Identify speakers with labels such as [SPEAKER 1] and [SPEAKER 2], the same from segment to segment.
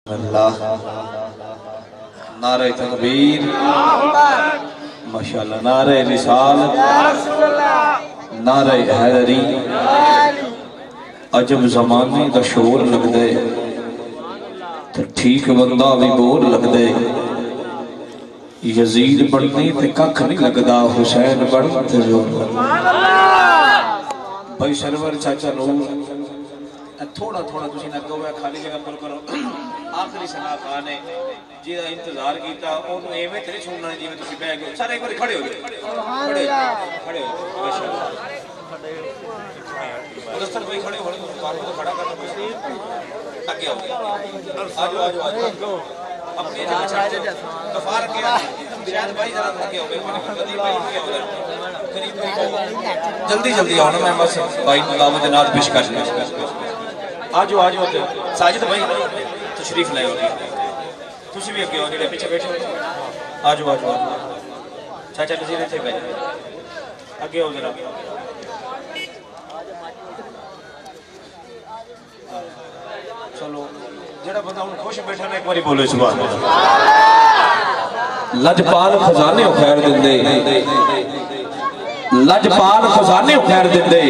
[SPEAKER 1] اللہ نعرہ تکبیر ماشاءاللہ نعرہ رسالت نعرہ حیدری عجب زمانے دا شور لگ دے تو ٹھیک بندہ بھی بور لگ دے یزید بڑھنے تے ککھ نہیں لگدا حسین بڑھنے تے زور لگ بھائی سرور چاچا نور تھوڑا تھوڑا تسی نہ کہو خالی جگہ پر کرو آخری سنا کھانے جی انتظار کیتا انہوں ایویں تیرے چھوڑنا ہے جی میں تسی بیٹھ گئے سارے ایک بار کھڑے ہو جائے کھڑے ہو ماشاءاللہ مدستر بھائی کھڑے ہو کار کو کھڑا کرنا پوچھتے ہیں آگے ہو گئے آجو اپنی جگہ چھاڑ جائے کفار کیا شاید بھائی ذرا آگے ہو گئے مدی بھائی آگے ہو گئے جلدی جلدی آنا میں بس بھائی دعوت نات پیش کر لیں آجو آجو ساجد بھائی تشریف لائے ہوگی تسی بھی اگے ہو جڑے پیچھے بیٹھے ہو آجو آجو چاچا نظیر تھے بیٹھے اگے ہو ذرا چلو جڑا بندہ ان خوش بیٹھا نا ایک باری بولو سبحان اللہ لجپال خزانے خیر دندے لجپال خزانے خیر دندے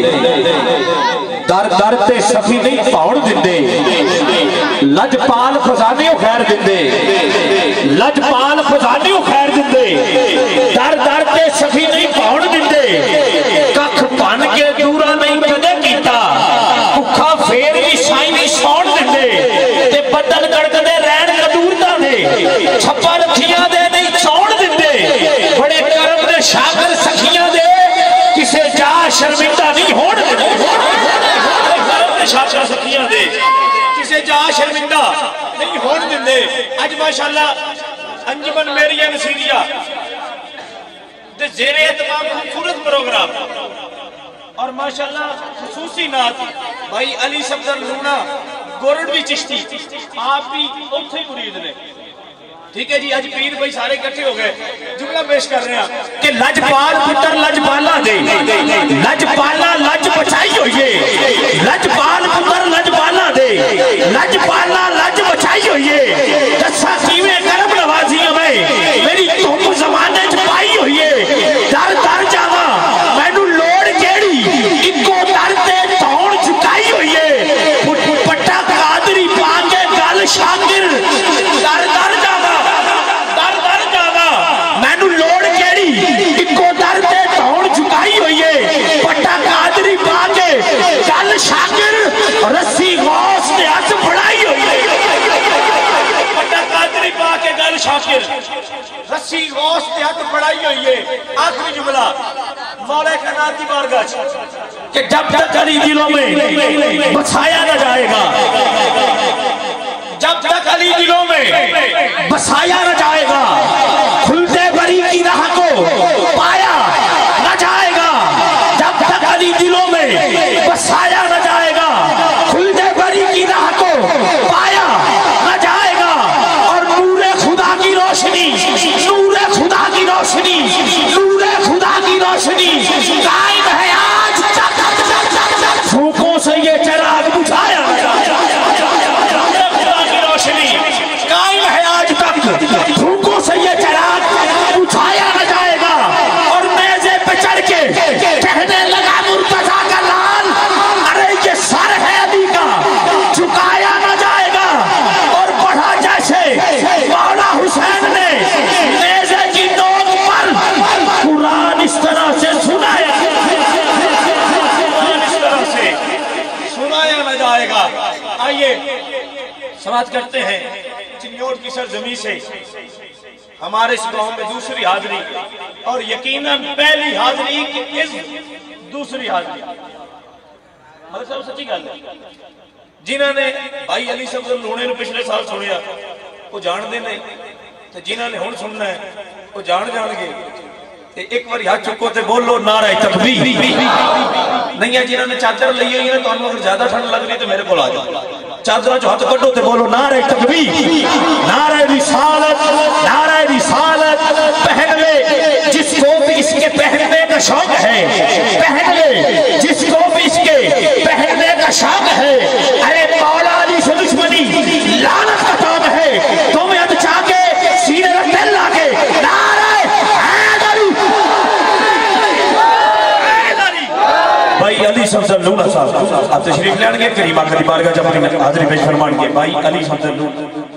[SPEAKER 1] در در تے سفی نہیں پاؤڑ دندے لجپال خزانے خیر دندے لجپال خزانے خیر دندے در در تے سفی نہیں پاؤڑ دندے ککھ پن کے دورا نہیں کدے کیتا بکھا پھیر بھی سائی بھی سوڑ دندے تے بدل کڑکدے رین کدور دا دے چھپا رکھیاں دے نہیں چھوڑ دندے بڑے کرم دے شاگر سکھیاں دے کسے جا شرمندہ نہیں ہوڑ دندے شاکر سکھیاں دے کسے جا شرمندہ نہیں ہوڑ دندے آج ماشاءاللہ انجمن میری نصیریہ دے زیر اعتمام خوبصورت پروگرام اور ماشاءاللہ خصوصی نات بھائی علی صفدر لونا گورڈ بھی چشتی آپ بھی اتھے مرید نے ٹھیک ہے جی آج پیر بھائی سارے کٹھے ہو گئے جملہ پیش کر رہے ہیں کہ لجپال پتر لجپالا دے لجپالا لج بچائی ہوئیے لجپال پتر لجپالا دے لجپالا لج بچائی ہوئیے دسا کیویں کرم نوازی ہمیں میری تم زمانے چھپائی ہوئیے در در جاوا مینو لوڑ کیڑی اکو در تے توڑ چکائی ہوئیے پٹا قادری پاکے گل شاکر در در شاکر رسی غوث نے آج بڑھائی ہوئی ہے پٹا قادری پاک گل شاکر رسی غوث نے آج بڑھائی ہوئی ہے آخری جملہ مولا کائناتی بارگاہ کہ جب تک علی دلوں میں بسایا نہ جائے گا جب تک علی دلوں میں بسایا نہ جائے گا کھلتے بری کی راہ کو پایا نہ جائے گا جب تک علی دلوں میں بسایا نہ جائے گا کھلتے بری کی راہ کو پایا نہ جائے گا اور نور خدا کی روشنی نور خدا کی روشنی نور خدا کی روشنی قائم ہے آج پھوکوں سے یہ چراغ بجھایا خدا کی روشنی قائم ہے آج تک پھوکوں سے یہ چراغ بجھایا نہ جائے گا اور میزے پہ چڑھ کے کہنے لگا مرتضیٰ کا لال ارے یہ سر ہے ابھی کا چکایا نہ جائے گا اور بڑھا جیسے مولا حسین نے نیزے کی نوک پر قرآن اس طرح سے سنایا اس طرح سے سنایا نہ جائے گا آئیے سماعت کرتے ہیں چنیوٹ کی سرزمین سے ہمارے اس گاؤں میں دوسری حاضری اور یقیناً پہلی حاضری کی اس دوسری حاضری مطلب صاحب سچی گل ہے جنہاں نے بھائی علی صفدر لونے نے پچھلے سال سنیا وہ جان دے نہیں تو جنہاں نے ہون سننا ہے وہ جان گے ایک بار ہاتھ چکو تے بولو نعرہ تکبیر نہیں ہے جنہاں نے چادر لئی ہوئی ہے تو انہوں اگر زیادہ ٹھنڈ لگ رہی تو میرے کو آ جاؤ چادرہ جو ہاتھ کٹو تے بولو نعرہ تکبیر نعرہ رسالت پہن لے جس کو بھی اس کے پہننے کا شوق ہے پہن لے جس کو بھی اس کے پہننے کا شوق ہے ارے مولا علی سے دشمنی لعنت کا کام ہے بھائی علی سمزل لونہ صاحب آپ تشریف لین گے کریم آقا دی بارگاہ جب حاضری پیش فرمان گے بھائی علی سمزل لونہ